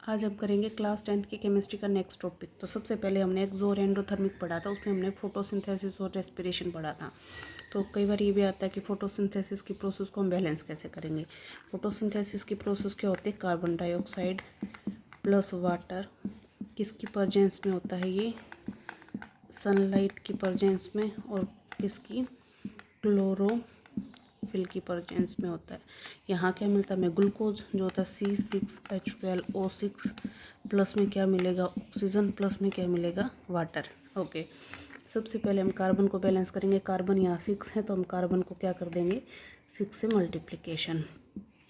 आज हम करेंगे क्लास 10th की केमिस्ट्री का नेक्स्ट टॉपिक। तो सबसे पहले हमने एक्सो और एंडोथर्मिक पढ़ा था, उसमें हमने फोटोसिंथेसिस और रेस्पिरेशन पढ़ा था। तो कई बार ये भी आता है कि फोटोसिंथेसिस की प्रोसेस को हम बैलेंस कैसे करेंगे। फोटोसिंथेसिस की प्रोसेस क्या होती है, कार्बन डाइऑक्साइड प्लस वाटर, किसकी प्रेजेंस में होता है ये, सनलाइट की प्रेजेंस में, और किसकी, क्लोरोफिल की प्रेजेंस में होता है। यहाँ क्या मिलता है हमें, ग्लूकोज जो होता है C6H12O6, प्लस में क्या मिलेगा, ऑक्सीजन, प्लस में क्या मिलेगा, वाटर। ओके, सबसे पहले हम कार्बन को बैलेंस करेंगे। कार्बन यहाँ 6 है तो हम कार्बन को क्या कर देंगे, 6 से मल्टीप्लिकेशन।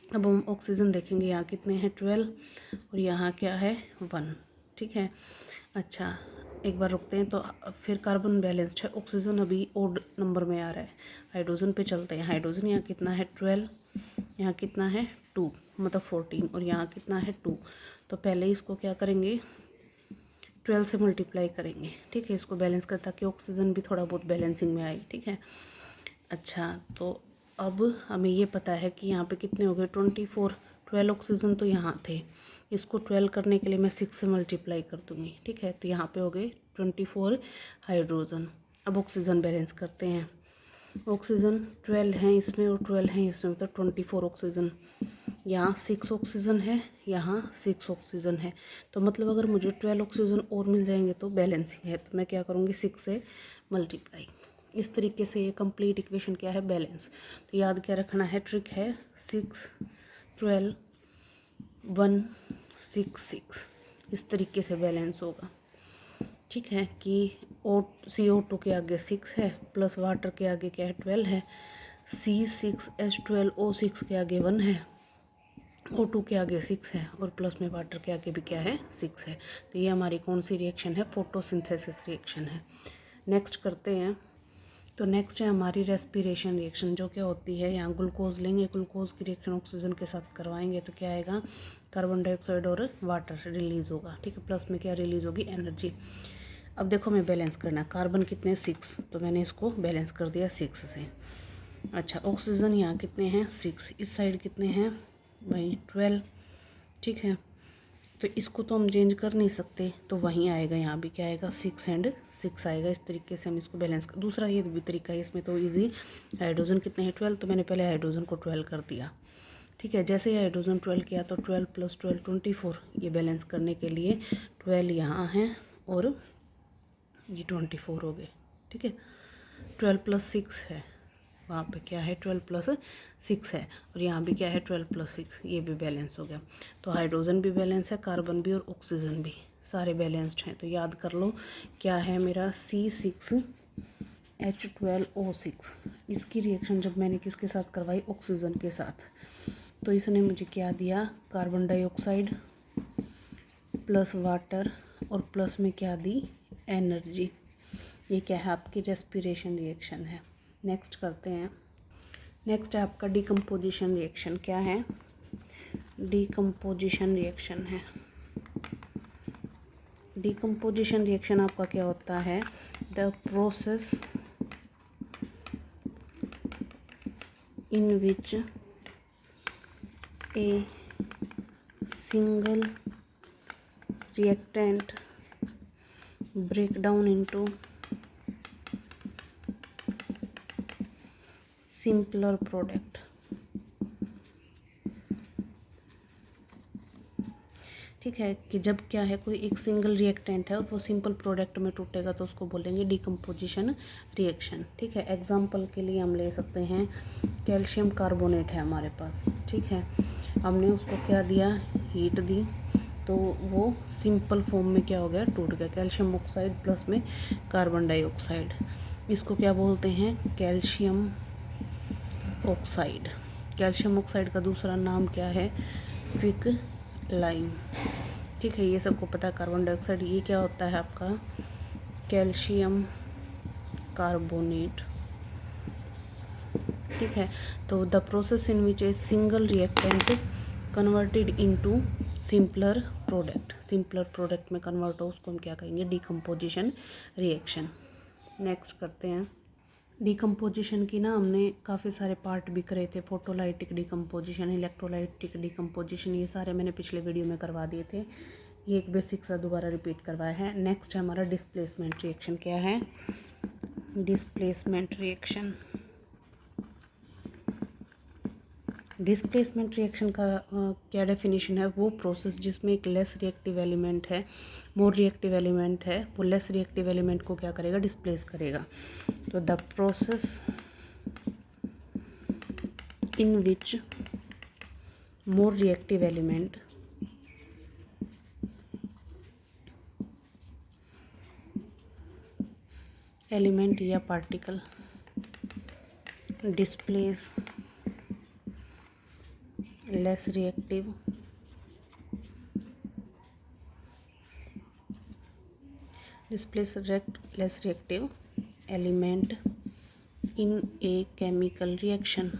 अब हम ऑक्सीजन देखेंगे, यहाँ कितने हैं 12 और यहाँ क्या है 1। ठीक है, अच्छा एक बार रुकते हैं। तो फिर कार्बन बैलेंस्ड है, ऑक्सीजन अभी ओड नंबर में आ रहा है। हाइड्रोजन पे चलते हैं। हाइड्रोजन यहाँ कितना है 12, यहाँ कितना है 2 मतलब 14, और यहाँ कितना है 2। तो पहले इसको क्या करेंगे, 12 से मल्टीप्लाई करेंगे। ठीक है, इसको बैलेंस कर ताकि ऑक्सीजन भी थोड़ा बहुत बैलेंसिंग में आए। ठीक है, अच्छा तो अब हमें ये पता है कि यहाँ पे कितने हो गए 24। 12 ऑक्सीजन तो यहाँ थे, इसको 12 करने के लिए मैं 6 से मल्टीप्लाई कर दूँगी। ठीक है, तो यहाँ पे हो गए 24 हाइड्रोजन। अब ऑक्सीजन बैलेंस करते हैं। ऑक्सीजन 12 हैं इसमें और 12 हैं इसमें, मतलब 24 ऑक्सीजन। यहाँ 6 ऑक्सीजन है, यहाँ 6 ऑक्सीजन है। तो मतलब अगर मुझे 12 ऑक्सीजन और मिल जाएंगे तो बैलेंसिंग है। तो मैं क्या करूँगी, 6 से मल्टीप्लाई। इस तरीके से ये कंप्लीट इक्वेशन क्या है, बैलेंस। तो याद क्या रखना है, ट्रिक है 6 12 1 6 6, इस तरीके से बैलेंस होगा। ठीक है कि CO2 के आगे 6 है, प्लस वाटर के आगे क्या है 12 है, C6H12O6 के आगे 1 है, O2 के आगे 6 है, और प्लस में वाटर के आगे भी क्या है 6 है। तो ये हमारी कौन सी रिएक्शन है, फोटोसिंथेसिस रिएक्शन है। नेक्स्ट करते हैं। तो नेक्स्ट है हमारी रेस्पिरेशन रिएक्शन, जो क्या होती है, यहाँ ग्लूकोज लेंगे, ग्लूकोज की रिएक्शन ऑक्सीजन के साथ करवाएंगे तो क्या आएगा, कार्बन डाइऑक्साइड और वाटर रिलीज़ होगा। ठीक है, प्लस में क्या रिलीज़ होगी, एनर्जी। अब देखो मैं बैलेंस करना, कार्बन कितने 6, तो मैंने इसको बैलेंस कर दिया 6 से। अच्छा ऑक्सीजन यहाँ कितने हैं 6, इस साइड कितने हैं भाई 12। ठीक है, तो इसको तो हम चेंज कर नहीं सकते, तो वहीं आएगा, यहाँ भी क्या आएगा 6 एंड 6 आएगा। इस तरीके से हम इसको बैलेंस कर। दूसरा ये भी तरीका है, इसमें तो इजी। हाइड्रोजन कितने हैं 12, तो मैंने पहले हाइड्रोजन को 12 कर दिया। ठीक है, जैसे ही हाइड्रोजन 12 किया तो 12 + 12 24, ये बैलेंस करने के लिए 12 यहाँ है और ये 24 हो गए। ठीक है, 12 + 6 है, वहाँ पे क्या है 12 + 6 है, और यहाँ भी क्या है 12 + 6, ये भी बैलेंस हो गया। तो हाइड्रोजन भी बैलेंस है, कार्बन भी और ऑक्सीजन भी, सारे बैलेंस्ड हैं। तो याद कर लो क्या है मेरा, C6H12O6। इसकी रिएक्शन जब मैंने किसके साथ करवाई, ऑक्सीजन के साथ, तो इसने मुझे क्या दिया, कार्बन डाइऑक्साइड प्लस वाटर, और प्लस में क्या दी, एनर्जी। ये क्या है, आपकी रेस्पिरेशन रिएक्शन है। नेक्स्ट करते हैं। नेक्स्ट है आपका डिकम्पोजिशन रिएक्शन। क्या है, डिकम्पोजिशन रिएक्शन है। डिकम्पोजिशन रिएक्शन आपका क्या होता है, the process in which a single reactant break down into simpler product। ठीक है, कि जब क्या है, कोई एक सिंगल रिएक्टेंट है और वो सिंपल प्रोडक्ट में टूटेगा तो उसको बोलेंगे डिकम्पोजिशन रिएक्शन। ठीक है, एग्जांपल के लिए हम ले सकते हैं, कैल्शियम कार्बोनेट है हमारे पास। ठीक है, हमने उसको क्या दिया, हीट दी, तो वो सिंपल फॉर्म में क्या हो गया, टूट गया। कैल्शियम ऑक्साइड प्लस में कार्बन डाइऑक्साइड, इसको क्या बोलते हैं, कैल्शियम ऑक्साइड। कैल्शियम ऑक्साइड का दूसरा नाम क्या है, क्विक लाइम। ठीक है, ये सबको पता है। कार्बन डाइऑक्साइड, ये क्या होता है आपका, कैल्शियम कार्बोनेट। ठीक है, तो the process in which a single reactant converted into simpler product, simpler product में कन्वर्ट हो, उसको हम क्या कहेंगे, डिकम्पोजिशन रिएक्शन। नेक्स्ट करते हैं। डिकम्पोजिशन की ना हमने काफ़ी सारे पार्ट भी करे थे, फोटोलाइटिक डिकम्पोजिशन, इलेक्ट्रोलाइटिक डिकम्पोजिशन, ये सारे मैंने पिछले वीडियो में करवा दिए थे। ये एक बेसिक सा दोबारा रिपीट करवाया है। नेक्स्ट है हमारा डिस्प्लेसमेंट रिएक्शन। क्या है डिस्प्लेसमेंट रिएक्शन? डिस्प्लेसमेंट रिएक्शन का क्या डेफिनेशन है? वो प्रोसेस जिसमें एक लेस रिएक्टिव एलिमेंट है, मोर रिएक्टिव एलिमेंट है, वो लेस रिएक्टिव एलिमेंट को क्या करेगा? डिस्प्लेस करेगा। तो the process in which more reactive element या particle displace less reactive less reactive element in a chemical reaction.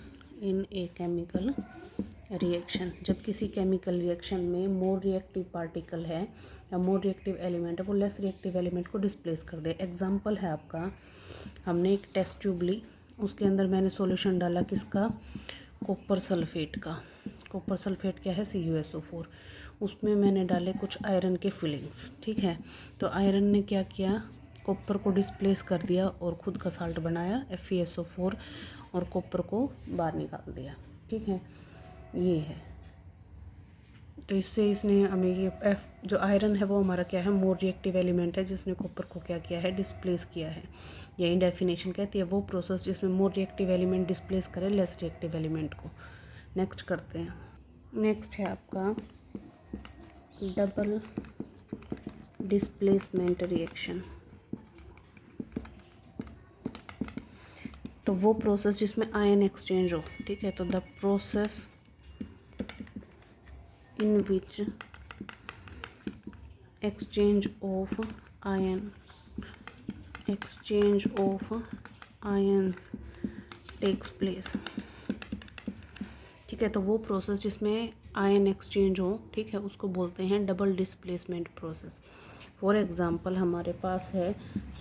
जब किसी केमिकल रिएक्शन में मोर रिएक्टिव पार्टिकल है या मोर रिएक्टिव एलिमेंट है, वो लेस रिएक्टिव एलिमेंट को डिस्प्लेस कर दे। एग्जांपल है आपका, हमने एक टेस्ट ट्यूब ली, उसके अंदर मैंने सॉल्यूशन डाला किसका? कॉपर सल्फेट का। कॉपर सल्फेट क्या है? CuSO4। उसमें मैंने डाले कुछ आयरन के फिलिंग्स, ठीक है। तो आयरन ने क्या किया? कॉपर को डिस्प्लेस कर दिया और खुद का साल्ट बनाया FeSO4 और कॉपर को बाहर निकाल दिया, ठीक है। ये है, तो इससे इसने हमें ये जो आयरन है वो हमारा क्या है? मोर रिएक्टिव एलिमेंट है, जिसने कॉपर को क्या किया है? डिस्प्लेस किया है। यही डेफिनेशन कहती है, वो प्रोसेस जिसमें मोर रिएक्टिव एलिमेंट डिस्प्लेस करे लेस रिएक्टिव एलिमेंट को। नेक्स्ट करते हैं। नेक्स्ट है आपका डबल डिस्प्लेसमेंट रिएक्शन। तो वो प्रोसेस जिसमें आयन एक्सचेंज हो, ठीक है। तो the process in which exchange of ions takes place, ठीक है। तो वो प्रोसेस जिसमें आयन एक्सचेंज हो, ठीक है, उसको बोलते हैं double displacement process. For example हमारे पास है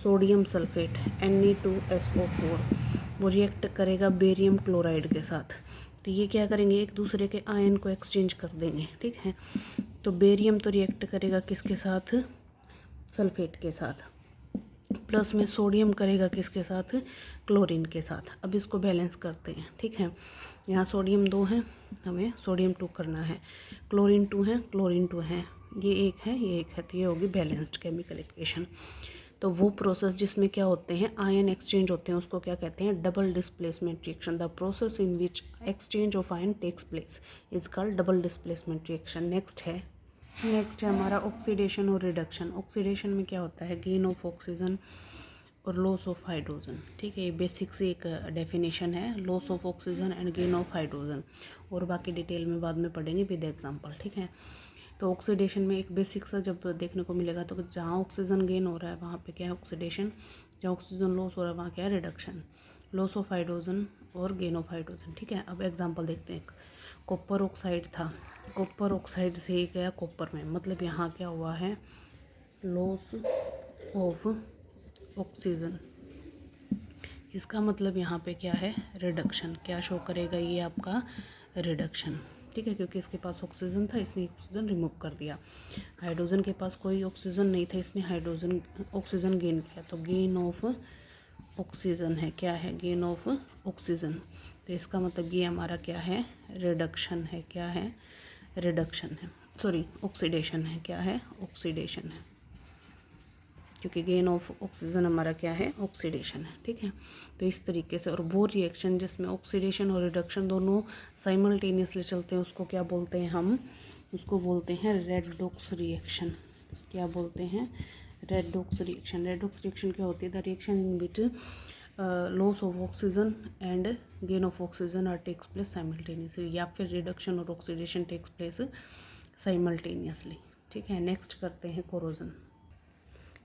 सोडियम सल्फेट Ne2SO4, वो रिएक्ट करेगा बेरियम क्लोराइड के साथ। तो ये क्या करेंगे? एक दूसरे के आयन को एक्सचेंज कर देंगे, ठीक है। तो बेरियम तो रिएक्ट करेगा किसके साथ? सल्फेट के साथ। प्लस में सोडियम करेगा किसके साथ? क्लोरीन के साथ। अब इसको बैलेंस करते हैं, ठीक है। यहाँ सोडियम 2 है, हमें सोडियम 2 करना है। क्लोरीन 2 है, क्लोरीन 2 है। ये एक है, ये एक है, तो ये होगी बैलेंस्ड केमिकल इक्वेशन। तो वो प्रोसेस जिसमें क्या होते हैं? आयन एक्सचेंज होते हैं, उसको क्या कहते हैं? Double displacement reaction. The process in which exchange of ion takes place is called double displacement reaction. Next है हमारा ऑक्सीडेशन और रिडक्शन। ऑक्सीडेशन में क्या होता है? गेन ऑफ ऑक्सीजन और लॉस ऑफ हाइड्रोजन, ठीक है। ये बेसिक सी एक डेफिनेशन है, loss of oxygen and gain of hydrogen, और बाकी डिटेल में बाद में पढ़ेंगे विद एग्जांपल, ठीक है। तो ऑक्सीडेशन में एक बेसिक सा जब देखने को मिलेगा, तो जहाँ ऑक्सीजन गेन हो रहा है वहाँ पे क्या है? ऑक्सीडेशन। जहाँ ऑक्सीजन लॉस हो रहा है वहाँ क्या है? रिडक्शन। लॉस ऑफ हाइड्रोजन और गेन ऑफ हाइड्रोजन, ठीक है। अब एग्जांपल देखते हैं। कॉपर ऑक्साइड था, कॉपर ऑक्साइड से ही गया कॉपर में, मतलब यहाँ क्या हुआ है? Loss of oxygen. इसका मतलब यहाँ पे क्या है? रिडक्शन। क्या शो करेगा? ये आपका रिडक्शन, ठीक है, क्योंकि इसके पास ऑक्सीजन था, इसने ऑक्सीजन रिमूव कर दिया। हाइड्रोजन के पास कोई ऑक्सीजन नहीं था, इसने ऑक्सीजन गेन किया, तो गेन ऑफ ऑक्सीजन है। क्या है? Gain of oxygen. तो इसका मतलब ये हमारा क्या है? रिडक्शन है। क्या है? रिडक्शन है, सॉरी ऑक्सीडेशन है। क्या है? ऑक्सीडेशन है, क्योंकि गेन ऑफ ऑक्सीजन हमारा क्या है? ऑक्सीडेशन है, ठीक है। तो इस तरीके से, और वो रिएक्शन जिसमें ऑक्सीडेशन और रिडक्शन दोनों साइमल्टेनियसली चलते हैं, उसको क्या बोलते हैं? हम उसको बोलते हैं रेडॉक्स रिएक्शन। क्या बोलते हैं? Redox reaction. रेडॉक्स रिएक्शन क्या होती है? The reaction in which loss of oxygen and gain of oxygen are takes place simultaneously, या फिर रिडक्शन और ऑक्सीडेशन टेक्स प्लेस साइमल्टेनियसली, ठीक है। नेक्स्ट करते हैं कोरोजन।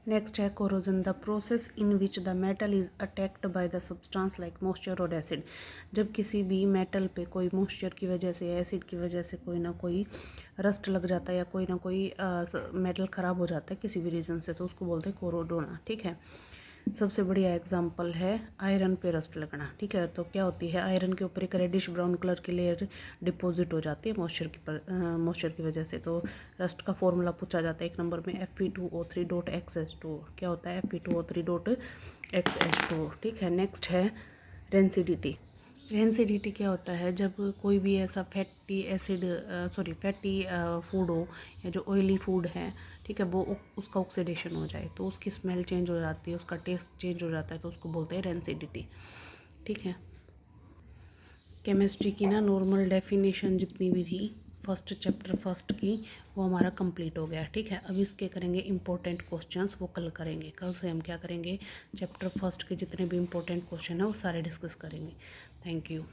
नेक्स्ट है corrosion, the process in which the metal is attacked by the substance like moisture और acid. जब किसी भी मेटल पे कोई मॉइस्चर की वजह से, एसिड की वजह से कोई ना कोई रस्ट लग जाता है, या कोई ना कोई मेटल ख़राब हो जाता है किसी भी रीज़न से, तो उसको बोलते हैं कोरोडोना, ठीक है। सबसे बढ़िया एग्जांपल है आयरन पे रस्ट लगना, ठीक है। तो क्या होती है, आयरन के ऊपर एक रेडिश ब्राउन कलर की लेयर डिपॉजिट हो जाती है मॉइस्चर की वजह से। तो रस्ट का फॉर्मूला पूछा जाता है 1 नंबर में Fe2O3.XH2। क्या होता है Fe2O3.XH2, ठीक है। नेक्स्ट है रेंसिडिटी। रेंसिडिटी क्या होता है, जब कोई भी ऐसा फैटी फूड हो या जो ऑयली फूड है, ठीक है, वो उसका ऑक्सीडेशन हो जाए तो उसकी स्मेल चेंज हो जाती है, उसका टेस्ट चेंज हो जाता है, तो उसको बोलते हैं रेंसिडिटी, ठीक है। केमिस्ट्री की ना नॉर्मल डेफिनेशन जितनी भी थी फर्स्ट चैप्टर फर्स्ट की, वो हमारा कंप्लीट हो गया, ठीक है। अब इसके करेंगे इंपॉर्टेंट क्वेश्चंस, वो कल करेंगे। कल से हम क्या करेंगे, चैप्टर फर्स्ट के जितने भी इंपॉर्टेंट क्वेश्चन है वो सारे डिस्कस करेंगे। Thank you.